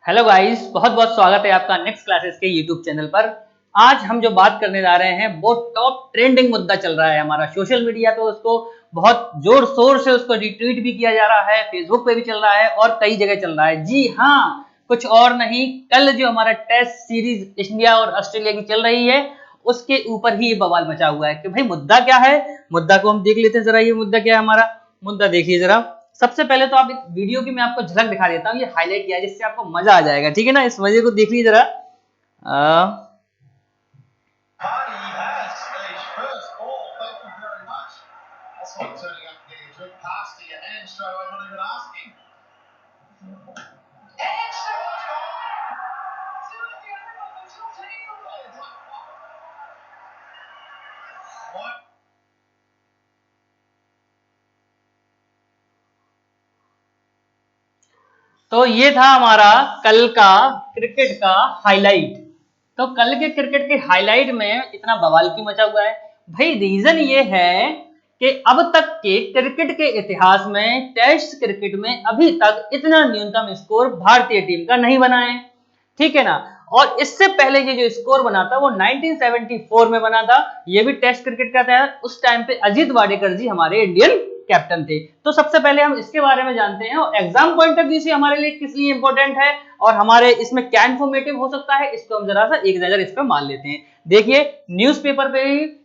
Hello guys, बहुत बहुत स्वागत है आपका नेक्स्ट क्लासेस के यूट्यूब चैनल पर। आज हम जो बात करने जा रहे हैं वो टॉप ट्रेंडिंग मुद्दा चल रहा है हमारा सोशल मीडिया पे। उसको बहुत जोर शोर से उसको रिट्वीट भी किया जा रहा है, फेसबुक पे भी चल रहा है और कई जगह चल रहा है। जी हाँ, कुछ और नहीं, कल जो हमारा टेस्ट सीरीज इंडिया और ऑस्ट्रेलिया की चल रही है उसके ऊपर ही ये बवाल मचा हुआ है कि भाई मुद्दा क्या है। मुद्दा को हम देख लेते हैं जरा। ये मुद्दा क्या है हमारा? मुद्दा देखिए जरा। सबसे पहले तो आप इस वीडियो की मैं आपको झलक दिखा देता हूँ, ये हाईलाइट किया है जिससे आपको मजा आ जाएगा, ठीक है ना। इस मजे को देख लीजिए जरा। तो ये था हमारा कल का क्रिकेट का हाईलाइट। तो कल के क्रिकेट के हाईलाइट में इतना बवाल क्यों मचा हुआ है भाई? रीजन ये है कि अब तक के क्रिकेट के इतिहास में टेस्ट क्रिकेट में अभी तक इतना न्यूनतम स्कोर भारतीय टीम का नहीं बना है, ठीक है ना। और इससे पहले ये जो स्कोर बना था वो 1974 में बना था। ये भी टेस्ट क्रिकेट का था। उस टाइम पे अजीत वाडेकर जी हमारे इंडियन कैप्टन थे। तो सबसे पहले हम इसके बारे में जानते हैं और एग्जाम पॉइंट ऑफ व्यू से हमारे लिए किस लिए इंपॉर्टेंट है और हमारे इसमें क्या इन्फॉर्मेटिव हो सकता है, इसको हम जरा सा एक नजर इस पर मान लेते हैं। देखिए न्यूज़पेपर पे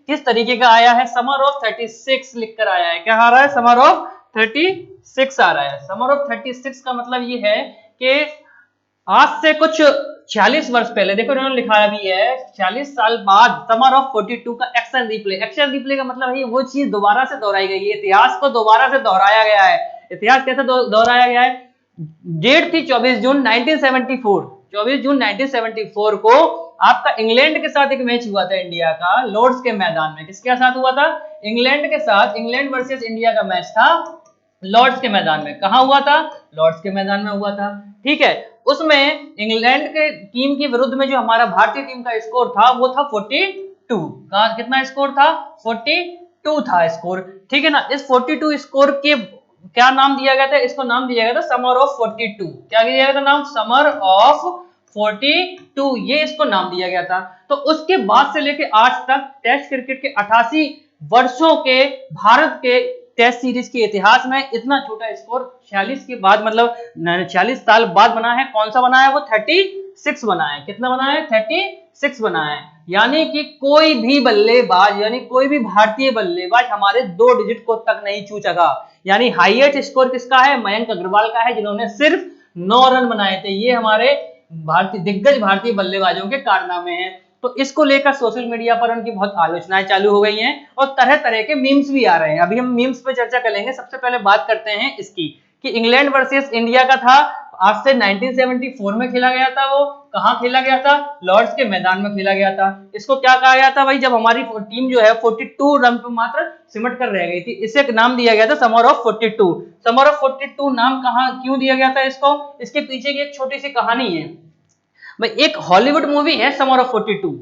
किस तरीके का आया है, समर ऑफ 36 लिखकर आया है। क्या आ रहा है? समर ऑफ 36 आ रहा है। समर ऑफ 36 का मतलब ये है कि आज से कुछ 46 वर्ष पहले, देखो इन्होंने लिखा भी है 46 साल बाद समर ऑफ 42 का एक्शन रिप्ले। एक्शन रिप्ले का मतलब है वो चीज दोबारा से दोहराई गई है, इतिहास को दोबारा से दोहराया गया है। इतिहास कैसे दोहराया गया है? डेट थी 24 जून 1974। 24 जून 1974 को आपका इंग्लैंड के साथ एक मैच हुआ था इंडिया का, लॉर्ड्स के मैदान में। किसके साथ हुआ था? इंग्लैंड के साथ। इंग्लैंड वर्सेस इंडिया का मैच था लॉर्ड्स के मैदान में। कहां हुआ था? लॉर्ड्स के मैदान में हुआ था, ठीक है। उसमें इंग्लैंड के टीम के विरुद्ध में जो हमारा भारतीय टीम का स्कोर था वो था 42। कितना स्कोर था? 42 था स्कोर, ठीक है ना। इस 42 स्कोर के क्या नाम दिया गया था? इसको नाम दिया गया था समर ऑफ 42। क्या दिया गया था नाम? समर ऑफ 42, ये इसको नाम दिया गया था। तो उसके बाद से लेके आज तक टेस्ट क्रिकेट के 88 वर्षों के भारत के टेस्ट सीरीज के इतिहास में इतना छोटा स्कोर 46 के बाद, मतलब 46 साल बाद बना है। कौन सा बना है? वो 36 बना है। कितना बना है? 36 बना है। यानी कि कोई भी बल्लेबाज, यानी कोई भी भारतीय बल्लेबाज हमारे 2 डिजिट को तक नहीं छू सका। यानी हाईएस्ट स्कोर किसका है? मयंक अग्रवाल का है, जिन्होंने सिर्फ 9 रन बनाए थे। ये हमारे दिग्गज भारतीय बल्लेबाजों के कारनामे हैं। तो इसको लेकर सोशल मीडिया पर उनकी बहुत आलोचनाएं चालू हो गई हैं और तरह तरह के मीम्स भी आ रहे हैं। अभी हम मीम्स पे चर्चा करेंगे। सबसे पहले बात करते हैं इसकी कि इंग्लैंड वर्सेस इंडिया का था। आज से 1974 में खेला गया था। वो कहां खेला गया था? लॉर्ड्स के मैदान में खेला गया था। इसको क्या कहा गया था भाई? जब हमारी टीम जो है 42 रन पर मात्र सिमट कर रह गई थी, इसे एक नाम दिया गया था समर ऑफ 42। समर ऑफ 42 नाम कहां क्यों दिया गया था इसको? इसके पीछे की एक छोटी सी कहानी है भाई। एक हॉलीवुड मूवी है समर ऑफ 42,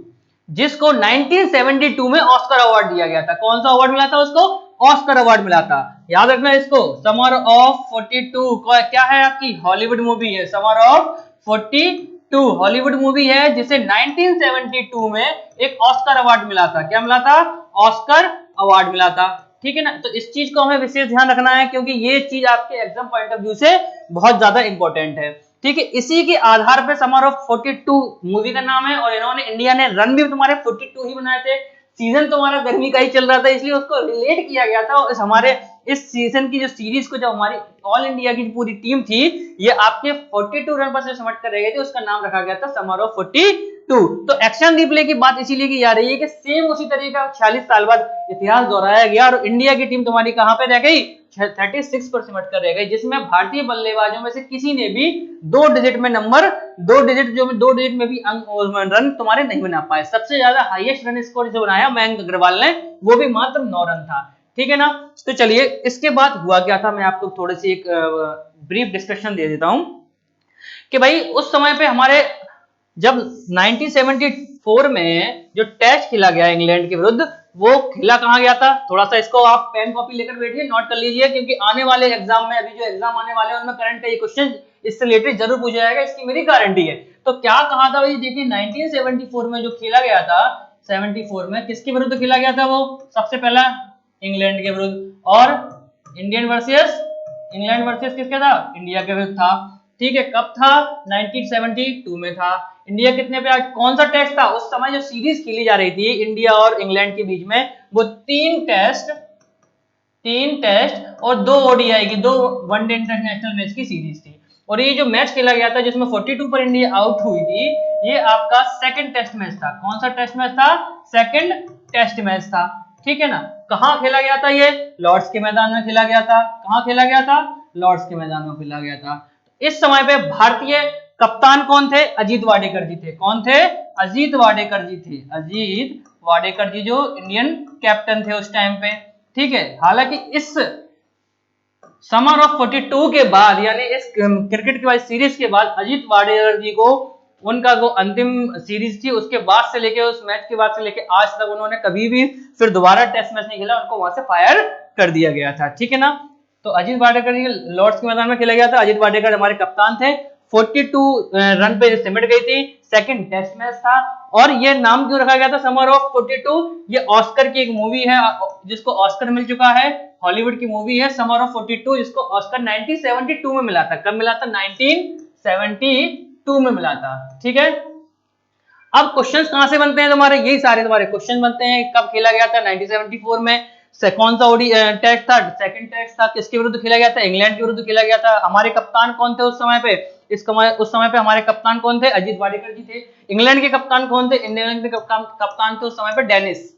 जिसको 1972 में ऑस्कर अवार्ड दिया गया था। कौन सा अवार्ड मिला था उसको? ऑस्कर अवार्ड मिला था। याद रखना इसको। समर ऑफ 42 क्या है? आपकी हॉलीवुड मूवी है समर ऑफ 42। हॉलीवुड मूवी है जिसे 1972 में एक ऑस्कर अवार्ड मिला था। क्या मिला था? ऑस्कर अवार्ड मिला था, ठीक है ना। तो इस चीज को हमें विशेष ध्यान रखना है क्योंकि ये चीज आपके एग्जाम पॉइंट ऑफ व्यू से बहुत ज्यादा इंपॉर्टेंट है, ठीक है। इसी के आधार पे समर ऑफ 42 मूवी का नाम है और इन्होंने, इंडिया ने रन भी तुम्हारे 42 ही बनाए थे। सीजन तुम्हारा गर्मी का ही चल रहा था, इसलिए उसको रिलेट किया गया था। और हमारे इस सीजन की जो सीरीज को, जब हमारी ऑल इंडिया की पूरी टीम थी, ये आपके 42 रन पर से समझ कर रह गए थे, उसका नाम रखा गया था समर ऑफ 42। तो एक्शन रिप्ले की बात इसीलिए की जा रही है कि सेम उसी तरीके का 46 साल बाद इतिहास दोहराया गया और इंडिया की टीम तुम्हारी कहां पे रह गई? 36 पर सिमट कर रह गई, जिसमें भारतीय बल्लेबाजों में से किसी ने भी 2 डिजिट में नंबर, 2 डिजिट में भी रन तुम्हारे नहीं बना पाए। सबसे ज्यादा हाईएस्ट रन स्कोर जो बनाया मयंक अग्रवाल ने, वो भी मात्र 9 रन था, ठीक है ना। तो चलिए इसके बाद हुआ क्या था, मैं आपको थोड़ी सी एक ब्रीफ डिस्कशन दे देता हूं कि भाई उस समय पे हमारे जब 1974 में जो टेस्ट खेला गया इंग्लैंड के विरुद्ध, वो खेला कहां गया था? थोड़ा सा इसको आप पेन कॉपी लेकर बैठिए, नोट कर लीजिए, क्योंकि आने वाले एग्जाम में, अभी जो एग्जाम आने वाले हैं उनमें करंट का ये क्वेश्चन इससे रिलेटेड जरूर पूछा जाएगा, इसकी मेरी गारंटी है। तो क्या कहा था भाई, देखिए 1974 में जो खेला गया था, 74 में किसके विरुद्ध खेला गया था, वो सबसे पहला इंग्लैंड के विरुद्ध, और इंग्लैंड वर्सेस किसके था, इंडिया के विरुद्ध था। ठीक है, कब था, 1972 में था। इंडिया कितने पे, कौन सा टेस्ट था उस समय, जो सीरीज खेली जा रही थी इंडिया और इंग्लैंड के बीच में, वो तीन टेस्ट और 2 ओडीआई की, 2 वनडे इंटरनेशनल मैच की सीरीज थी। और ये जो मैच खेला गया था जिसमें 42 पर इंडिया आउट हुई थी, ये आपका सेकंड टेस्ट मैच था। कौन सा टेस्ट मैच था, सेकंड टेस्ट मैच था। ठीक है ना, कहां खेला गया था, ये लॉर्ड्स के मैदान में खेला गया था। कहां खेला गया था, लॉर्ड्स के मैदान में खेला गया था। इस समय पे भारतीय कप्तान कौन थे, अजीत वाडेकर जी थे। कौन थे, अजीत वाडेकर जी थे। अजीत वाडेकर जी जो इंडियन कैप्टन थे उस टाइम पे। ठीक है, हालांकि इस समर ऑफ 42 के बाद, यानी इस क्रिकेट के बाद सीरीज के बाद, अजीत वाडेकर जी को उनका जो अंतिम सीरीज थी उसके बाद से लेके, उस मैच के बाद से लेके आज तक उन्होंने कभी भी फिर दोबारा टेस्ट मैच नहीं खेला, उनको वहां से फायर कर दिया गया था। ठीक है ना, तो अजीत वाडेकर जी लॉर्ड्स के मैदान में खेला गया था। अजीत वाडेकर हमारे कप्तान थे। 42 रन पे सिमट गई थी, सेकंड टेस्ट मैच था। और ये नाम क्यों रखा गया था समर ऑफ 42, ये ऑस्कर की एक मूवी है जिसको ऑस्कर मिल चुका है, हॉलीवुड की मूवी है समर ऑफ 42, जिसको ऑस्कर 1972 में मिला था। कब मिला था, 1972 में मिला था। ठीक है, अब क्वेश्चंस कहां से बनते हैं तुम्हारे, यही सारे तुम्हारे क्वेश्चन बनते हैं। कब खेला गया था, 1974 में। कौन सा ओडी टेस्ट था, सेकंड टेस्ट था। किसके विरुद्ध खेला गया था, इंग्लैंड के विरुद्ध खेला गया था। हमारे कप्तान कौन थे उस समय पे, उस समय पे हमारे कप्तान कौन थे, अजीत वाडेकर जी थे। इंग्लैंड के कप्तान कौन थे, इंग्लैंड के कप्तान थे उस समय पे डेनिस।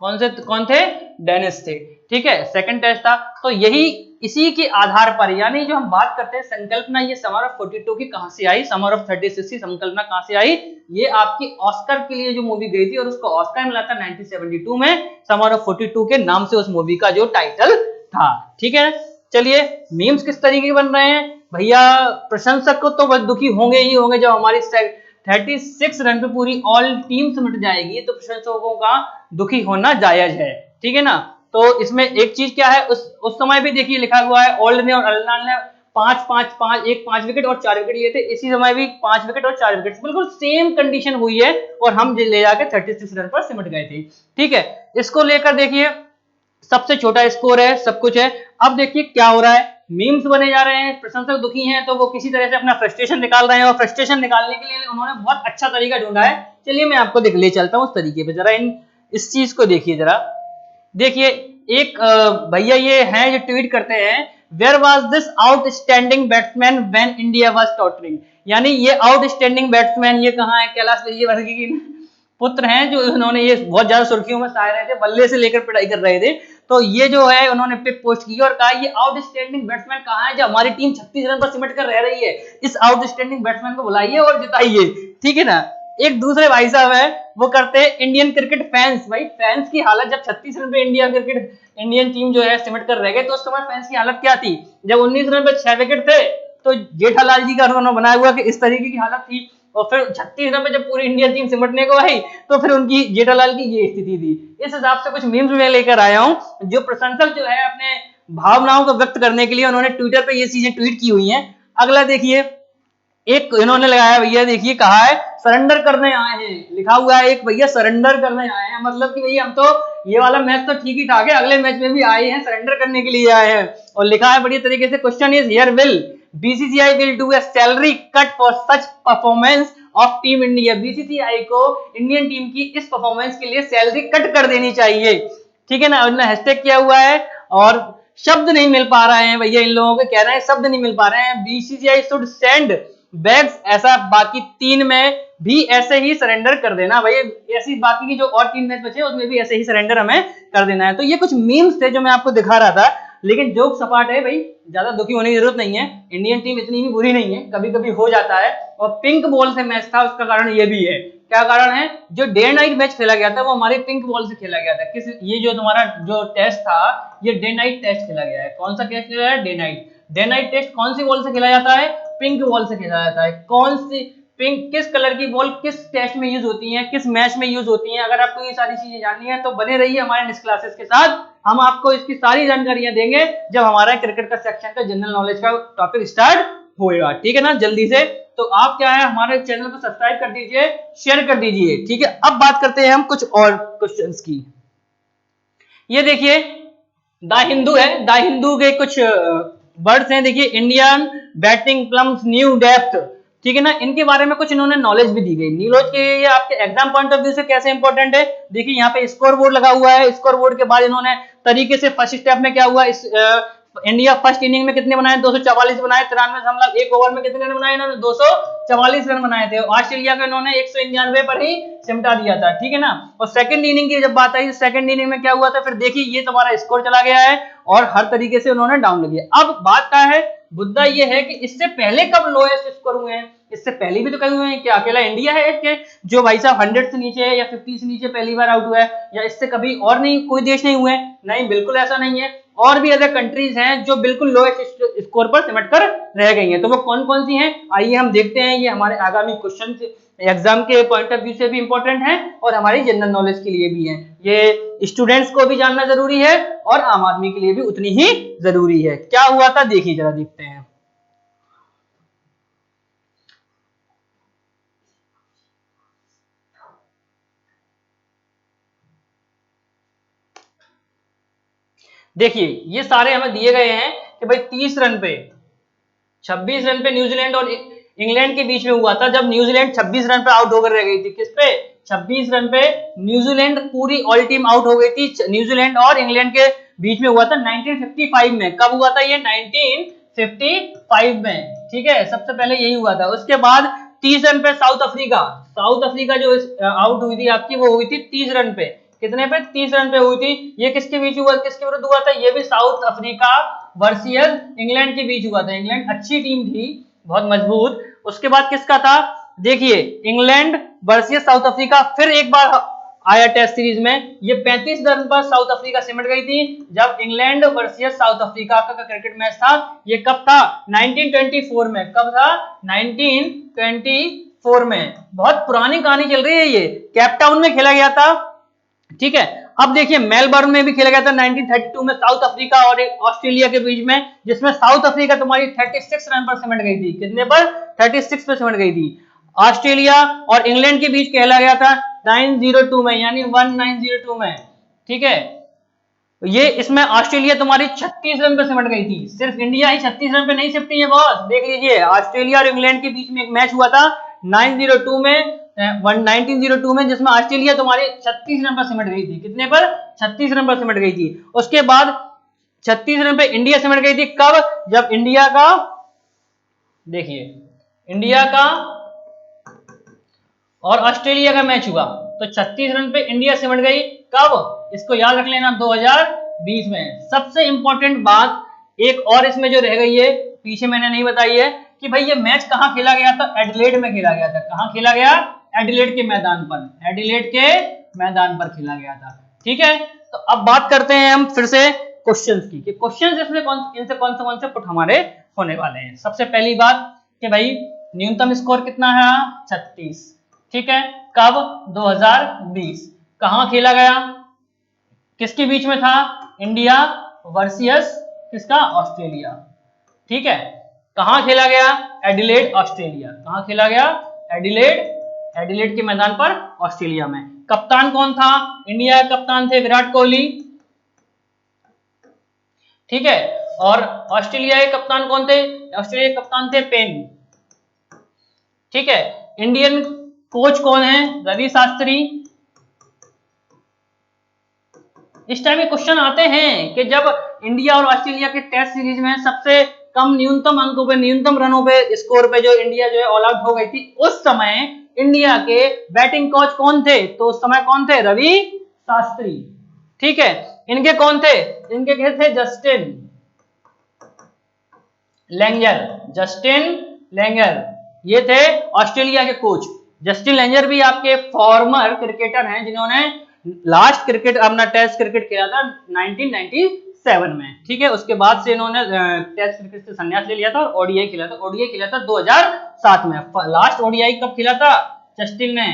कौन थे, डेनिस थे। ठीक है, सेकंड टेस्ट था। तो यही इसी के आधार पर, यानी जो हम बात करते हैं संकल्पना, ये समर ऑफ 42 की कहां से आई, समर ऑफ 36 की संकल्पना कहां से आई, ये आपकी ऑस्कर के लिए जो मूवी गई थी और उसको ऑस्कर मिला था 1972 में, समर ऑफ 42 के नाम से उस मूवी का जो टाइटल था। ठीक है, चलिए मीम्स किस तरीके के बन रहे हैं भैया, प्रशंसक को तो दुखी होंगे ही होंगे। जब हमारी 36 रन पे पूरी ऑल टीम सिमट जाएगी तो प्रशंसकों का दुखी होना जायज है। ठीक है ना, तो इसमें एक चीज क्या है, उस समय भी देखिए लिखा हुआ है, ओल्ड ने और अलनाल ने 5 विकेट और 4 विकेट लिए थे। इसी समय भी 5 विकेट और 4 विकेट, बिल्कुल सेम कंडीशन हुई है और हम ले जाके 36 रन पर सिमट गए थे। ठीक है, इसको लेकर देखिए सबसे छोटा स्कोर है, सब कुछ है। अब देखिए क्या हो रहा है, मीम्स बने जा रहे हैं, प्रशंसक दुखी हैं तो वो किसी तरह से अपना फ्रस्ट्रेशन निकाल रहे हैं, और फ्रस्ट्रेशन निकालने के लिए उन्होंने बहुत अच्छा तरीका ढूंढा है। चलिए मैं आपको ले चलता हूं उस तरीके पे, जरा इस चीज को देखिए। जरा देखिए, एक भैया ये हैं जो ट्वीट करते हैं, where was this outstanding batsman when India was tottering. यानी ये आउटस्टैंडिंग बैट्समैन ये कहां है, कैलाश विजयवर्गीय की पुत्र हैं, जो उन्होंने ये बहुत ज्यादा सुर्खियों में छाए रहे थे, बल्ले से लेकर पिटाई कर रहे थे। तो ये जो है उन्होंने पिक पोस्ट की और कहा ये आउटस्टैंडिंग बैट्समैन कहां है, जो हमारी टीम 36 रन पर सिमट कर रह रही है, इस आउटस्टैंडिंग बैट्समैन को बुलाइए और जिताइए। ठीक है ना, एक दूसरे भाई साहब है वो करते हैं इंडियन क्रिकेट फैंस। भाई फैंस की हालत, जब 36 रन पे इंडियन टीम जो है सिमट कर रह गए, तो उस समय फैंस की हालत क्या थी, जब 19 रन पे 6 विकेट थे तो जेठालाल जी का उन्होंने बनाया हुआ कि इस तरीके की हालत थी। और फिर 36 रन पे जब पूरी इंडियन टीम सिमटने को आई तो फिर उनकी जेठालाल की ये स्थिति थी। इस हिसाब से कुछ मीम्स में लेकर आया हूं, जो प्रशंसक जो है अपने भावनाओं को व्यक्त करने के लिए उन्होंने ट्विटर पे ये चीजें ट्वीट की हुई हैं। अगला देखिए, एक इन्होंने लगाया भैया, देखिए कहा है सरेंडर करने आए हैं, लिखा हुआ है एक भैया सरेंडर करने आए हैं, मतलब कि भैया हम तो ये वाला मैच तो ठीक ही ठाक है, अगले मैच में भी आए हैं, सरेंडर करने के लिए आए हैं। और लिखा है बढ़िया तरीके से, question is here, will BCCI will do a salary cut for such performance of team India. BCCI को इंडियन टीम की इस परफॉर्मेंस के लिए सैलरी कट कर देनी चाहिए। ठीक है ना, उन्होंने हैशटैग किया हुआ है और शब्द नहीं मिल पा रहे हैं भैया, इन लोगों को कह रहे हैं शब्द नहीं मिल पा रहे हैं। बीसीसीआई शुड सेंड बैग्स, ऐसा बाकी 3 में भी ऐसे ही सरेंडर कर देना भाई, ऐसी बाकी की जो और 3 मैच बचे उसमें भी ऐसे ही सरेंडर हमें कर देना है। तो ये कुछ मीम्स थे जो मैं आपको दिखा रहा था, लेकिन जोक सपाट है भाई, ज्यादा दुखी होने की जरूरत नहीं है, इंडियन टीम इतनी भी बुरी नहीं है, कभी कभी हो जाता है। और पिंक बॉल से मैच था, उसका कारण ये भी है। क्या कारण है, जो डे नाइट मैच खेला गया था वो हमारे पिंक बॉल से खेला गया था। किस, ये जो तुम्हारा जो टेस्ट था ये डे नाइट टेस्ट खेला गया है। कौन सा टेस्ट खेला है, day night. Day night test कौन सी बॉल से खेला जाता है, पिंक बॉल से खेला जाता है। कौन सी पिंक, किस कलर की बॉल किस टेस्ट में यूज होती है, किस मैच में यूज होती है, अगर आपको ये सारी चीजें जाननी है तो बने रहिए हमारे नेक्स्ट क्लासेस के साथ, हम आपको इसकी सारी जानकारियां देंगे जब हमारा क्रिकेट का सेक्शन का जनरल नॉलेज का टॉपिक स्टार्ट होएगा, ठीक है ना, जल्दी से। तो आप क्या है हमारे चैनल को सब्सक्राइब कर दीजिए, शेयर कर दीजिए, ठीक है। अब बात करते हैं हम कुछ और क्वेश्चंस की। ये देखिए द हिंदू है, द हिंदू के कुछ वर्ड्स हैं, देखिए Indian batting plums new depth, ठीक है ना, इनके बारे में कुछ इन्होंने नॉलेज भी दी गई। नॉलेज के ये आपके एग्जाम पॉइंट ऑफ व्यू से कैसे इंपॉर्टेंट है, देखिए यहाँ पे स्कोर बोर्ड लगा हुआ है, स्कोर बोर्ड के बाद इन्होंने तरीके से फर्स्ट स्टेप में क्या हुआ, इस इंडिया फर्स्ट इनिंग में कितने बनाए, 244 बनाए, 93 ओवर में कितने रन बनाए इन्होंने, 244 रन बनाए थे। ऑस्ट्रेलिया को इन्होंने 199 पर ही सिमटा दिया था, ठीक है ना। और सेकंड इनिंग की जब बात आई, सेकंड इनिंग में क्या हुआ था, फिर देखिए ये तुम्हारा स्कोर चला गया है और हर तरीके से उन्होंने डाउन किया। अब बात क्या है, मुद्दा ये है कि इससे पहले कब लोएस्ट स्कोर हुए हैं, इससे पहले भी तो कई हुए हैं, क्या अकेला इंडिया है कि जो भाई साहब 100 से नीचे है या 50 से नीचे पहली बार आउट हुआ है, या इससे कभी और नहीं कोई देश नहीं हुए, नहीं बिल्कुल ऐसा नहीं है। और भी अदर कंट्रीज हैं जो बिल्कुल लोएस्ट स्कोर पर सिमट कर रह गई हैं, तो वो कौन कौन सी हैं आइए हम देखते हैं। ये हमारे आगामी क्वेश्चन एग्जाम के पॉइंट ऑफ व्यू से भी इंपॉर्टेंट है और हमारी जनरल नॉलेज के लिए भी है, ये स्टूडेंट्स को भी जानना जरूरी है और आम आदमी के लिए भी उतनी ही जरूरी है। क्या हुआ था देखिए जरा देखते हैं। देखिए ये सारे हमें दिए गए हैं कि भाई 30 रन पे 26 रन पे न्यूजीलैंड और इंग्लैंड के बीच में हुआ था, जब न्यूजीलैंड 26 रन पे आउट होकर रह गई थी। किस पे, 26 रन पे न्यूजीलैंड पूरी ऑल टीम आउट हो गई थी। न्यूजीलैंड और इंग्लैंड के बीच में हुआ था 1955 में। कब हुआ था ये, 1955 में, ठीक है, सबसे पहले यही हुआ था। उसके बाद 30 रन पे साउथ अफ्रीका जो आउट हुई थी आपकी, वो हुई थी 30 रन पे। कितने पे, 30 रन पे हुई थी। ये किसके बीच हुआ, किसके विरुद्ध हुआ था, ये भी साउथ अफ्रीका वर्सेस इंग्लैंड के बीच हुआ था। इंग्लैंड अच्छी टीम थी, बहुत मजबूत। उसके बाद किसका था, देखिए इंग्लैंड वर्सेस साउथ अफ्रीका, फिर एक बार आया टेस्ट सीरीज में, ये 35 रन पर साउथ अफ्रीका सिमट गई थी, जब इंग्लैंड वर्सेस साउथ अफ्रीका का क्रिकेट मैच था। ये कब था, 1924 में। कब था, 1924 में। बहुत पुरानी कहानी चल रही है, ये केप टाउन में खेला गया था, ठीक है। अब देखिए मेलबर्न में भी खेला गया था 1932 में, साउथ अफ्रीका और ऑस्ट्रेलिया के बीच में, जिसमें साउथ अफ्रीका तुम्हारी 36 रन पर सिमट गई थी। कितने पर, 36 पर सिमट गई थी। ऑस्ट्रेलिया और इंग्लैंड के बीच खेला गया था 902 में, यानी 1902 में, ठीक है। ये इसमें ऑस्ट्रेलिया तुम्हारी 36 रन पर सिमट गई थी। सिर्फ इंडिया ही 36 रन पे नहीं सिमटी है बॉस, देख लीजिए ऑस्ट्रेलिया और इंग्लैंड के बीच में एक मैच हुआ था 1902 में, जिसमें ऑस्ट्रेलिया तुम्हारी 36 रन पर सिमट गई थी। कितने पर, 36 रन पर सिमट गई थी। उसके बाद 36 रन पे इंडिया सिमट गई थी। कब, जब इंडिया का, देखिए इंडिया का और ऑस्ट्रेलिया का मैच हुआ, तो 36 रन पे इंडिया सिमट गई। कब, इसको याद रख लेना, 2020 में। सबसे इंपॉर्टेंट बात एक और इसमें जो रह गई है, पीछे मैंने नहीं बताई है, कि भाई ये मैच कहां खेला गया था, एडिलेड में खेला गया था। कहां खेला गया, एडिलेड के मैदान पर, एडिलेड के मैदान पर खेला गया था, ठीक है। तो अब बात करते हैं हम फिर से क्वेश्चंस की, कि क्वेश्चंस इसमें इनसे कौन से पुट हमारे होने वाले हैं। सबसे पहली बात कि भाई न्यूनतम स्कोर कितना है, 36, ठीक है। कब, 2020। कहां खेला गया, किसके बीच में था, इंडिया वर्सेस किसका, ऑस्ट्रेलिया, ठीक है। कहां खेला गया, एडिलेड ऑस्ट्रेलिया। कहां खेला गया, एडिलेड के मैदान पर ऑस्ट्रेलिया में। कप्तान कौन था, इंडिया के कप्तान थे विराट कोहली, ठीक है। और ऑस्ट्रेलिया के कप्तान कौन थे, ऑस्ट्रेलिया के कप्तान थे पेन, ठीक है। इंडियन कोच कौन है, रवि शास्त्री। इस टाइम में क्वेश्चन आते हैं कि जब इंडिया और ऑस्ट्रेलिया के टेस्ट सीरीज में सबसे कम न्यूनतम अंकों पे, न्यूनतम रनों पे, स्कोर पे जो इंडिया जो है ऑल आउट हो गई थी, उस समय इंडिया के बैटिंग कोच कौन थे, तो उस समय कौन थे, रवि शास्त्री, ठीक है। इनके कौन थे, इनके थे जस्टिन लैंगर, ये थे ऑस्ट्रेलिया के कोच। जस्टिन लैंगर भी आपके फॉर्मर क्रिकेटर हैं, जिन्होंने लास्ट क्रिकेट अपना टेस्ट क्रिकेट खेला था 1997 में, ठीक है। उसके बाद से इन्होंने टेस्ट क्रिकेट से संन्यास ले लिया था और ओडीआई खेला था 2007 में। लास्ट ओडीआई कब खेला था जस्टिन ने,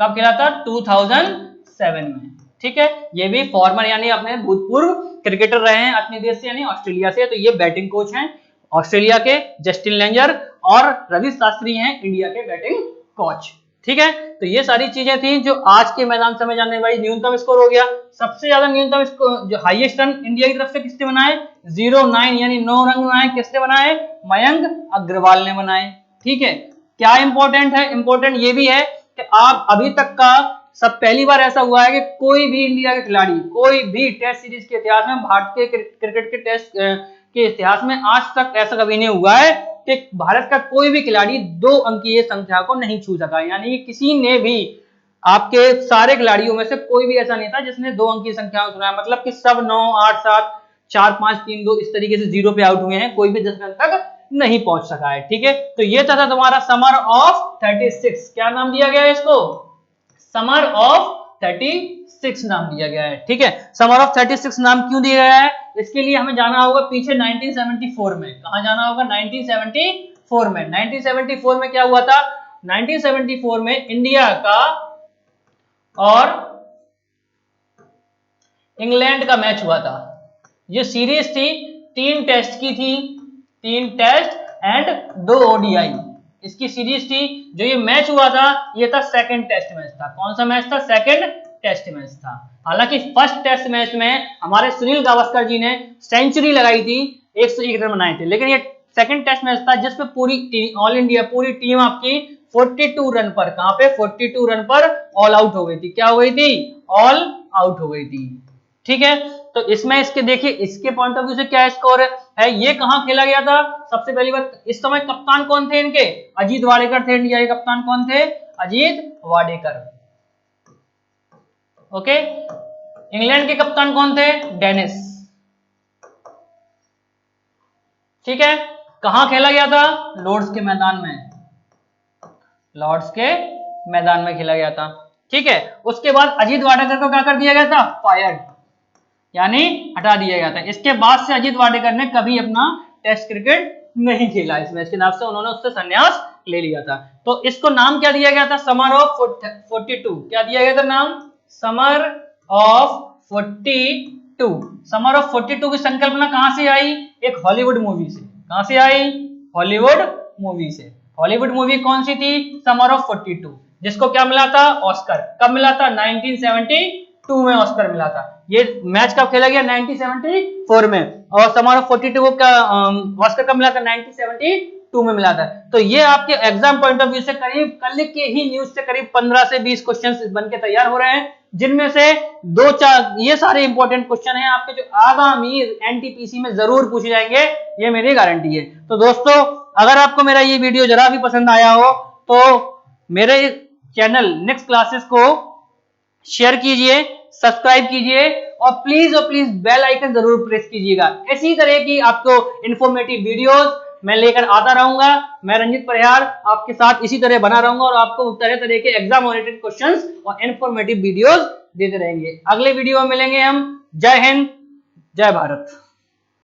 कब खेला था, 2007 में, ठीक है। ये भी फॉर्मर यानी अपने भूतपूर्व क्रिकेटर रहे हैं अपने देश से, यानी ऑस्ट्रेलिया से। तो ये बैटिंग कोच हैं ऑस्ट्रेलिया के जस्टिन लेंजर और रवि शास्त्री हैं इंडिया के बैटिंग कोच। ठीक है, तो ये सारी चीजें थी जो आज के मैदान से हमें जानने वाली। न्यूनतम स्कोर हो गया, सबसे ज्यादा न्यूनतम स्कोर जो हाईएस्ट रन इंडिया की तरफ से किसने बनाए, 09 यानी 9 रन बनाए। किसने बनाए, मयंक अग्रवाल ने बनाए। ठीक है, क्या इंपॉर्टेंट है, इंपॉर्टेंट ये भी है कि आप अभी तक का सब पहली बार ऐसा हुआ है कि कोई भी इंडिया के खिलाड़ी कोई भी टेस्ट सीरीज के इतिहास में, भारत के क्रिकेट के टेस्ट के इतिहास में आज तक ऐसा कभी नहीं हुआ है कि भारत का कोई भी खिलाड़ी 2 अंकीय संख्या को नहीं छू सका। यानी किसी ने भी, आपके सारे खिलाड़ियों में से कोई भी ऐसा नहीं था जिसने 2 अंकीय संख्या को छुआ, मतलब कि सब 9, 8, 7, 4, 5, 3, 2 इस तरीके से 0 पे आउट हुए हैं, कोई भी 10 रन तक नहीं पहुंच सका है। ठीक है, तो ये था तुम्हारा समर ऑफ 36। क्या नाम दिया गया है इसको, समर ऑफ 36 नाम दिया गया है। ठीक है, समर ऑफ 36 नाम क्यों दिया गया है, इसके लिए हमें जाना होगा पीछे 1974 में। कहां जाना होगा, 1974 में। 1974 में क्या हुआ था, 1974 में इंडिया का और इंग्लैंड का मैच हुआ था। ये सीरीज थी 3 टेस्ट की थी, 3 टेस्ट एंड 2 ओडीआई इसकी सीरीज थी। जो ये मैच हुआ था ये था सेकंड टेस्ट मैच था। कौन सा मैच था, सेकंड टेस्ट मैच था। हालांकि फर्स्ट टेस्ट मैच में हमारे सुनील गावस्कर जी ने सेंचुरी लगाई थी, 101 रन बनाए थे, लेकिन ये सेकंड टेस्ट मैच था जिसमें पूरी ऑल इंडिया पूरी टीम आपकी 42 रन पर, कहां पे 42 रन पर ऑल आउट हो गई थी। क्या हो गई थी, ऑल आउट हो गई थी। ठीक है, तो इसमें इसके देखिए, इसके पॉइंट ऑफ व्यू से क्या स्कोर है, ये कहां खेला गया था। सबसे पहली बात, इस समय कप्तान कौन थे इनके, अजीत वाडेकर थे। इंडिया के कप्तान कौन थे, अजीत वाडेकर। ओके, इंग्लैंड के कप्तान कौन थे, डेनिस। ठीक है, कहां खेला गया था, लॉर्ड्स के मैदान में, लॉर्ड्स के मैदान में खेला गया था। ठीक है, उसके बाद अजीत वाडेकर को क्या कर दिया गया था, फायर्ड, यानी हटा दिया गया था। इसके बाद से अजीत वाडेकर ने कभी अपना टेस्ट क्रिकेट नहीं खेला। इस मैच के नाम से उन्होंने उससे संन्यास ले लिया था। तो इसको नाम क्या दिया गया था, समर ऑफ 42। क्या दिया गया था नाम, समर ऑफ 42। समर ऑफ 42 की संकल्पना कहां से आई, एक हॉलीवुड मूवी से। कहां से आई, हॉलीवुड मूवी से। हॉलीवुड मूवी कौन सी थी, समर ऑफ 42, जिसको क्या मिला था, ऑस्कर। कब मिला था, 1972 में ऑस्कर मिला था। ये मैच कब खेला गया, 1974 में, और समर ऑफ 42 को ऑस्कर कब मिला था, 1972 में मिला था। तो ये आपके एग्जाम पॉइंट ऑफ व्यू से करीब कल के ही न्यूज से करीब 15 से 20 क्वेश्चंस बनके तैयार हो रहे हैं, जिनमें से 2-4 ये सारे इंपॉर्टेंट क्वेश्चन हैं आपके जो आगामी एनटीपीसी में जरूर पूछे जाएंगे, ये मेरी गारंटी है। तो दोस्तों, अगर आपको मेरा ये वीडियो जरा भी पसंद आया हो तो मेरे चैनल नेक्स्ट क्लासेस को शेयर कीजिए, सब्सक्राइब कीजिए और प्लीज बेल आइकन जरूर प्रेस कीजिएगा। इसी तरह की आपको इंफॉर्मेटिव वीडियोस मैं लेकर आता रहूंगा। मैं रंजित परिहार आपके साथ इसी तरह बना रहूंगा और आपको तरह तरह के एग्जाम ओरिएंटेड क्वेश्चंस और इंफॉर्मेटिव वीडियोस देते रहेंगे। अगले वीडियो में मिलेंगे हम। जय हिंद, जय भारत।